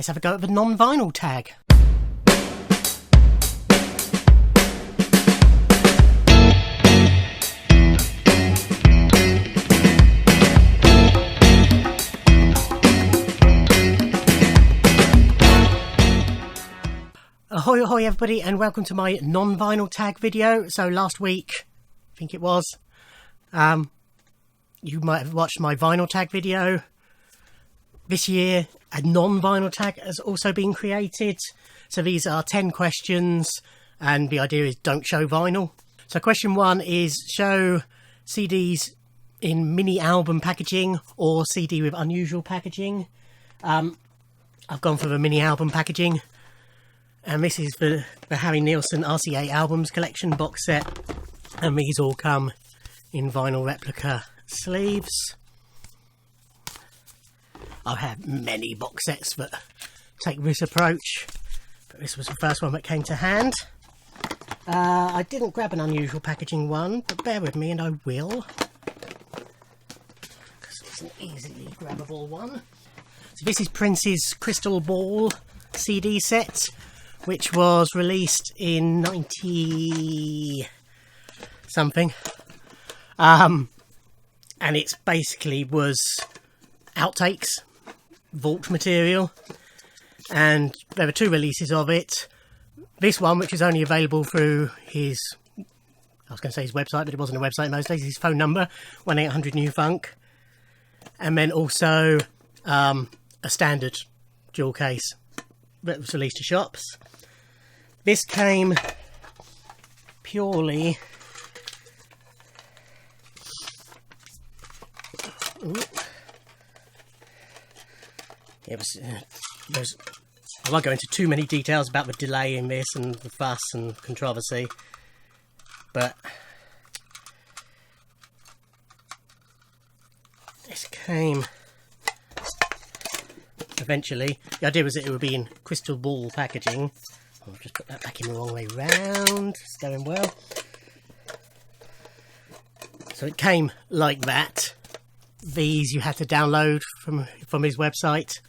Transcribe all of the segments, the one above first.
let's have a go at the non-vinyl tag. Ahoy ahoy everybody, and welcome to my non-vinyl tag video. So last week, I think it was, you might have watched my vinyl tag video. This year a non-vinyl tag has also been created. So these are 10 questions and the idea is don't show vinyl. So question 1 is show CDs in mini album packaging or CD with unusual packaging. I've gone for the mini album packaging. And this is the Harry Nilsson RCA Albums Collection box set. And these all come in vinyl replica sleeves. I've had many box sets that take this approach, but this was the first one that came to hand. I didn't grab an unusual packaging one, but bear with me and I will, because it's an easily grabbable one. So this is Prince's Crystal Ball CD set, which was released in 90 something, and it's basically was outtakes, vault material, and there were 2 releases of it. This one, which is only available through his, I was going to say his website, but it wasn't a website in those days, his phone number, 1-800-NEW-FUNK, and then also a standard jewel case that was released to shops. This came purely I won't go into too many details about the delay in this and the fuss and controversy, but this came eventually. The idea was that it would be in crystal ball packaging. I'll just put that back in the wrong way round. It's going well. So it came like that. These you had to download from his website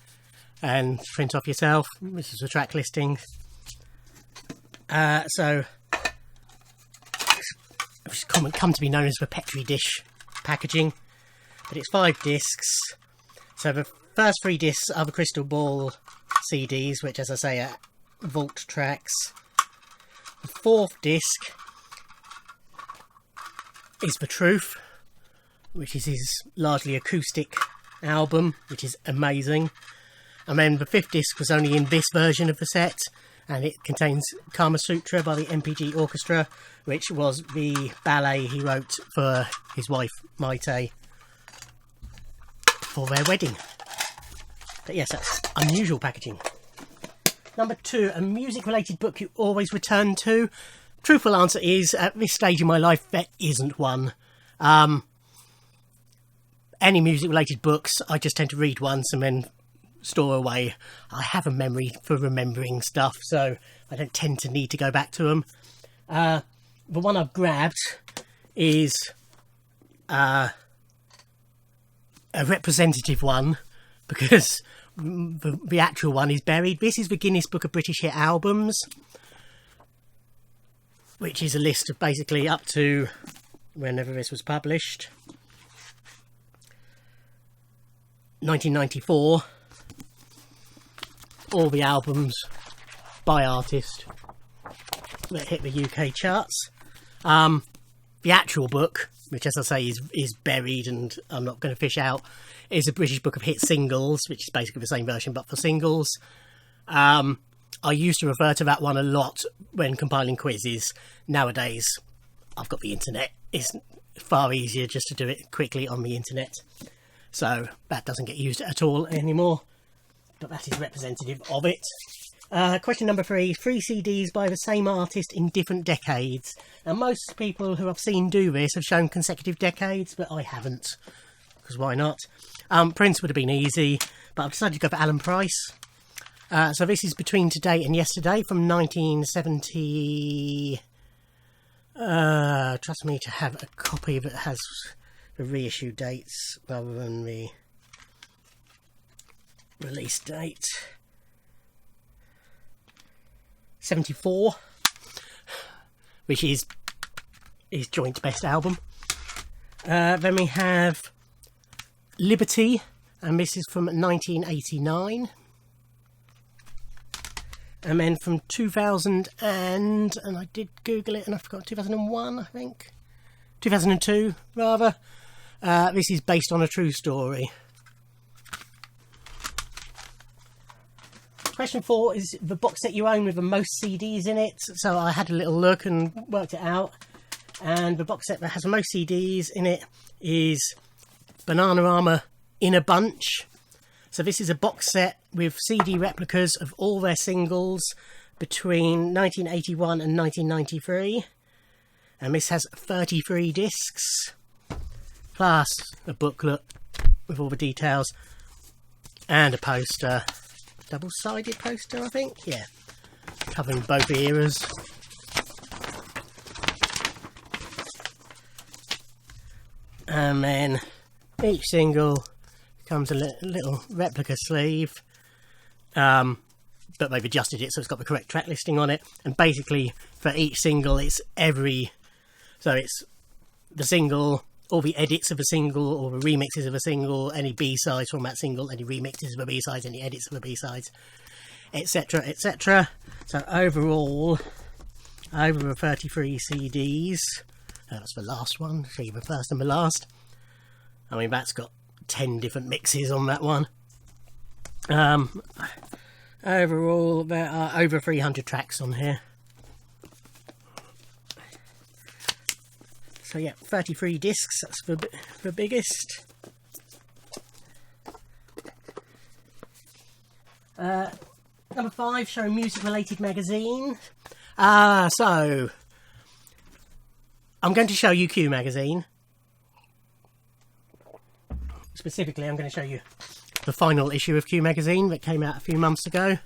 and print off yourself. This is a track listing. So it's come to be known as the Petri dish packaging, but it's 5 discs. So the first 3 discs are the Crystal Ball CDs, which, as I say, are vault tracks. The 4th disc is The Truth, which is his largely acoustic album, which is amazing. And then the 5th disc was only in this version of the set, and it contains Kama Sutra by the MPG Orchestra, which was the ballet he wrote for his wife Maite for their wedding. But yes, that's unusual packaging. Number 2, a music related book you always return to. Truthful answer is, at this stage in my life, there isn't one. Any music related books I just tend to read once and then store away. I have a memory for remembering stuff, so I don't tend to need to go back to them. The one I've grabbed is a representative one, because the actual one is buried. This is the Guinness Book of British Hit Albums, which is a list of basically up to whenever this was published, 1994, all the albums by artist that hit the UK charts. The actual book, which, as I say, is buried and I'm not going to fish out, is a British Book of Hit Singles, which is basically the same version but for singles. I used to refer to that one a lot when compiling quizzes. Nowadays, I've got the internet. It's far easier just to do it quickly on the internet, so that doesn't get used at all anymore, but that is representative of it. Question number 3, 3 CDs by the same artist in different decades. Now, most people who I've seen do this have shown consecutive decades, but I haven't, because why not? Prince would have been easy, but I've decided to go for Alan Price. So this is Between Today and Yesterday from 1970. Trust me to have a copy that has the reissue dates rather than the release date. '74, which is his joint best album. Then we have Liberty, and this is from 1989. And then from 2000 and I did Google it and I forgot, 2001 I think, 2002 rather. This is based on a true story. Question 4 is the box set you own with the most CDs in it. So I had a little look and worked it out, and the box set that has the most CDs in it is Bananarama In a Bunch. So this is a box set with CD replicas of all their singles between 1981 and 1993. And this has 33 discs, plus a booklet with all the details, and a poster. Double-sided poster, I think? Yeah. Covering both eras. And then each single comes a little replica sleeve, but they've adjusted it so it's got the correct track listing on it. And basically for each single it's it's the single, all the edits of a single, or the remixes of a single, any B-sides from that single, any remixes of the B-sides, any edits of the B-sides, etc, etc. So overall, over the 33 CDs, that's the last one, see the first and the last, I mean that's got 10 different mixes on that one. Overall there are over 300 tracks on here. So yeah, 33 discs, that's the biggest. Number 5, show music related magazine. So I'm going to show you Q magazine. Specifically, I'm going to show you the final issue of Q magazine that came out a few months ago.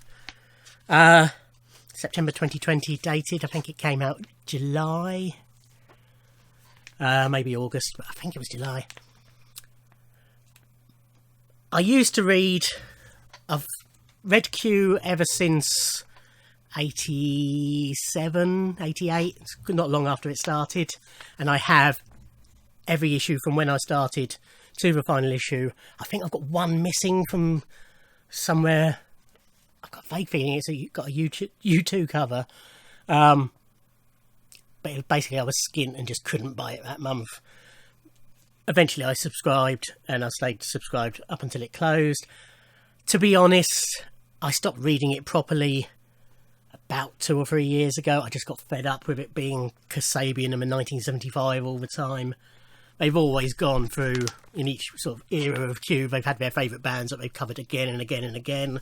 September 2020 dated. I think it came out July. Maybe August, but I think it was July. I used to read, I've read Q ever since 87, 88, it's not long after it started, and I have every issue from when I started to the final issue. I think I've got one missing from somewhere. I've got a vague feeling it's got a U2 cover. But basically I was skint and just couldn't buy it that month. Eventually I subscribed, and I stayed subscribed up until it closed. To be honest, I stopped reading it properly about 2 or 3 years ago. I just got fed up with it being Kasabian and the 1975 all the time. They've always gone through, in each sort of era of Q, they've had their favourite bands that they've covered again and again and again.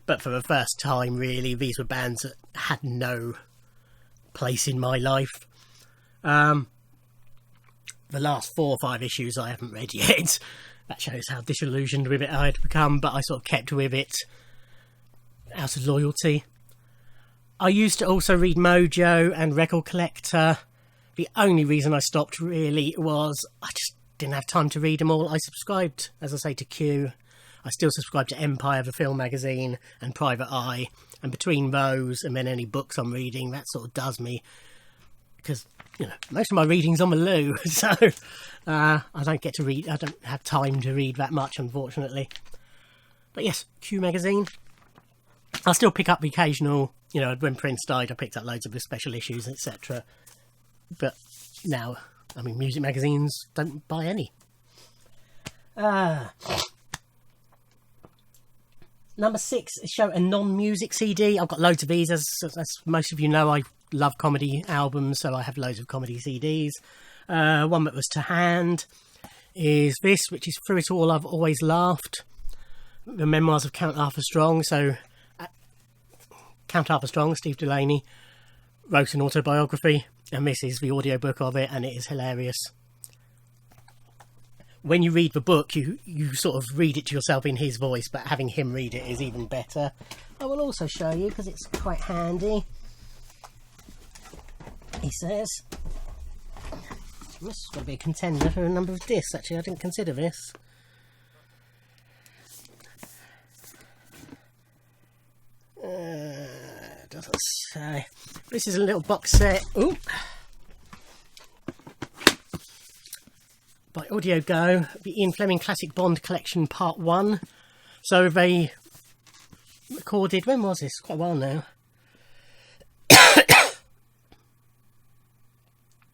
But for the first time, really, these were bands that had no place in my life. The last 4 or 5 issues I haven't read yet. That shows how disillusioned with it I had become, but I sort of kept with it out of loyalty. I used to also read Mojo and Record Collector. The only reason I stopped really was I just didn't have time to read them all. I subscribed, as I say, to Q. I still subscribe to Empire, the film magazine, and Private Eye. And between those and then any books I'm reading, that sort of does me. Because, you know, most of my reading's on the loo. So I don't get to read, I don't have time to read that much, unfortunately. But yes, Q magazine. I'll still pick up the occasional, you know, when Prince died, I picked up loads of the special issues, etc. But now, I mean, music magazines, don't buy any. Number 6 is show a non-music CD. I've got loads of these. As most of you know, I love comedy albums, so I have loads of comedy CDs. One that was to hand is this, which is Through It All I've Always Laughed. The memoirs of Count Arthur Strong. So, Count Arthur Strong, Steve Delaney, wrote an autobiography, and this is the audiobook of it, and it is hilarious. When you read the book, you sort of read it to yourself in his voice, but having him read it is even better. I will also show you, because it's quite handy. He says, this is going to be a contender for a number of discs, actually. I didn't consider this. doesn't say. This is a little box set. Ooh. By Audio Go, the Ian Fleming Classic Bond Collection Part 1. So they recorded, when was this? Quite a while now.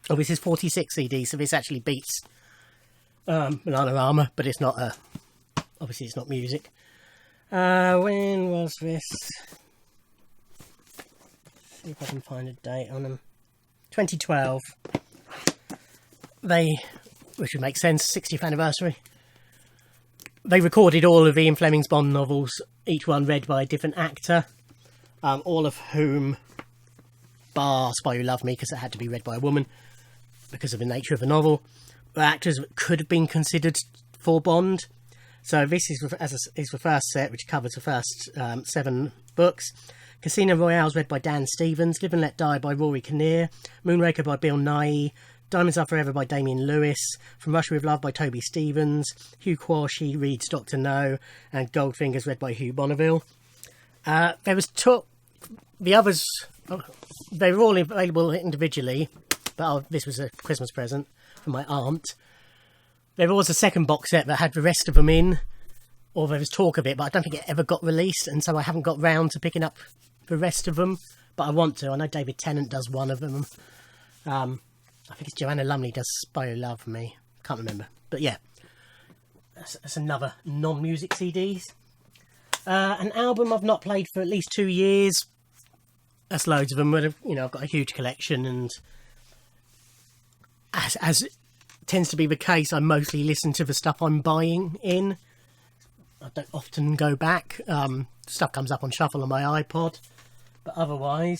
Oh, this is 46 CDs, so this actually beats Bananarama, but it's not obviously it's not music. When was this? Let's see if I can find a date on them. 2012. Which would make sense, 60th anniversary. They recorded all of Ian Fleming's Bond novels, each one read by a different actor, all of whom, bar Spy Who Loved Me, because it had to be read by a woman, because of the nature of the novel, were actors that could have been considered for Bond. So this is the first set, which covers the first 7 books. Casino Royale's read by Dan Stevens, Live and Let Die by Rory Kinnear, Moonraker by Bill Nighy, Diamonds Are Forever by Damien Lewis, From Russia With Love by Toby Stevens, Hugh Quashie reads Dr. No, and Goldfingers read by Hugh Bonneville. There was the others, they were all available individually, but this was a Christmas present from my aunt. There was a second box set that had the rest of them in, or there was talk of it, but I don't think it ever got released, and so I haven't got round to picking up the rest of them, but I want to. I know David Tennant does one of them. I think it's Joanna Lumley does Spy Who Loved Me. Can't remember. But yeah, that's another non-music CDs. An album I've not played for at least 2 years. That's loads of them. You know, I've got a huge collection, and as tends to be the case, I mostly listen to the stuff I'm buying in. I don't often go back. Stuff comes up on shuffle on my iPod, but otherwise,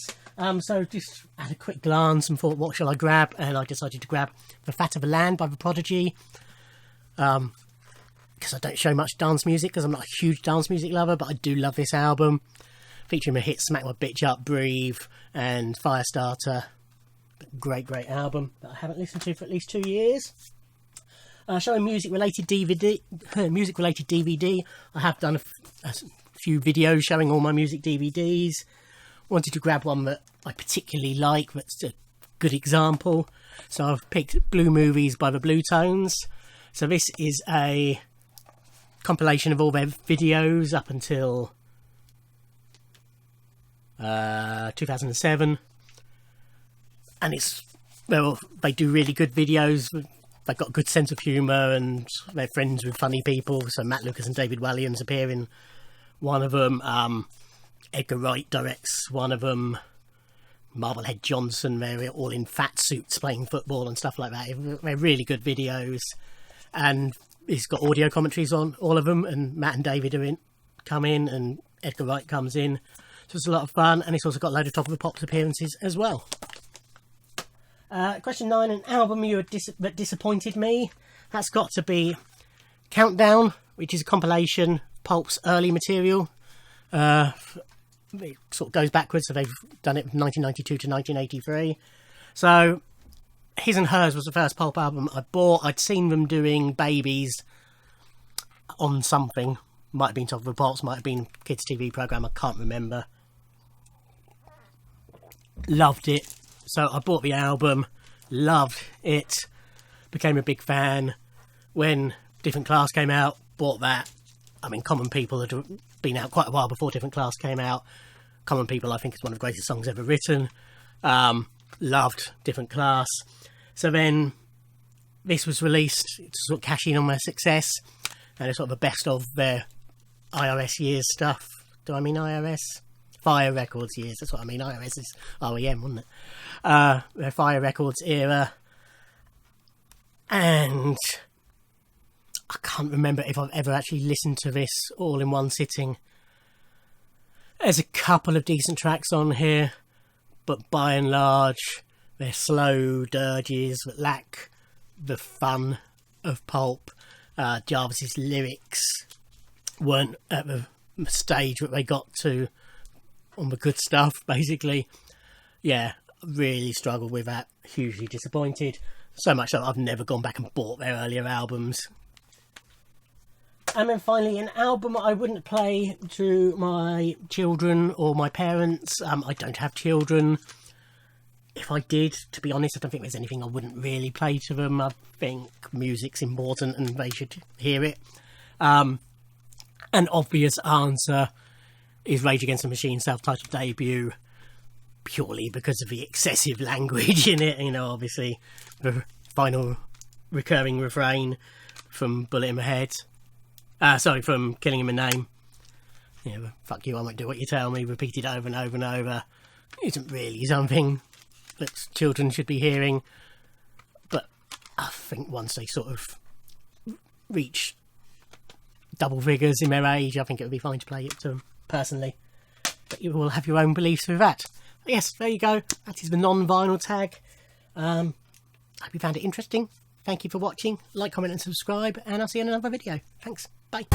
so just had a quick glance and thought, what shall I grab? And I decided to grab The Fat of the Land by The Prodigy, because I don't show much dance music, because I'm not a huge dance music lover, but I do love this album, featuring the hits Smack My Bitch Up, Breathe, and Firestarter. Great album that I haven't listened to for at least 2 years. Showing music-related DVD. I have done a few videos showing all my music DVDs. Wanted to grab one that I particularly like, that's a good example. So I've picked Blue Movies by the Blue Tones. So this is a compilation of all their videos up until 2007. And they do really good videos. They've got a good sense of humour, and they're friends with funny people. So Matt Lucas and David Walliams appear in one of them. Edgar Wright directs one of them. Marblehead Johnson, they're all in fat suits playing football and stuff like that. They're really good videos. And he's got audio commentaries on all of them, and Matt and David come in, and Edgar Wright comes in. So it's a lot of fun, and it's also got a load of Top of the Pops appearances as well. Question 9, an album that disappointed me. That's got to be Countdown, which is a compilation of Pulp's early material. It sort of goes backwards, so they've done it from 1992 to 1983. So His and Hers was the first Pulp album I bought. I'd seen them doing Babies on something. Might have been Top of the Pops, might have been Kids TV programme, I can't remember. Loved it. So I bought the album, loved it, became a big fan. When Different Class came out, bought that. I mean, Common People had been out quite a while before Different Class came out. Common People, I think, is one of the greatest songs ever written. Loved Different Class. So then this was released to sort of cash in on my success, and it's sort of a best of their IRS years stuff. Do I mean IRS? Fire Records years, that's what I mean. IRS is REM, wasn't it? Their Fire Records era. And I can't remember if I've ever actually listened to this all in one sitting. There's a couple of decent tracks on here, but by and large, they're slow dirges that lack the fun of Pulp. Jarvis's lyrics weren't at the stage that they got to on the good stuff, basically. Yeah, really struggled with that. Hugely disappointed. So much that I've never gone back and bought their earlier albums. And then finally, an album I wouldn't play to my children or my parents. I don't have children. If I did, to be honest, I don't think there's anything I wouldn't really play to them. I think music's important and they should hear it. An obvious answer is Rage Against the Machine self-titled debut, purely because of the excessive language in it. You know, obviously the final recurring refrain from Bullet in My Head. From Killing Him a Name. You know, fuck you, I won't do what you tell me, repeated over and over and over. Isn't really something that children should be hearing. But I think once they sort of reach double figures in their age, I think it would be fine to play it to them, personally. But you will have your own beliefs with that. But yes, there you go. That is the non-vinyl tag. I hope you found it interesting. Thank you for watching. Like, comment and subscribe, and I'll see you in another video. Thanks. Bye.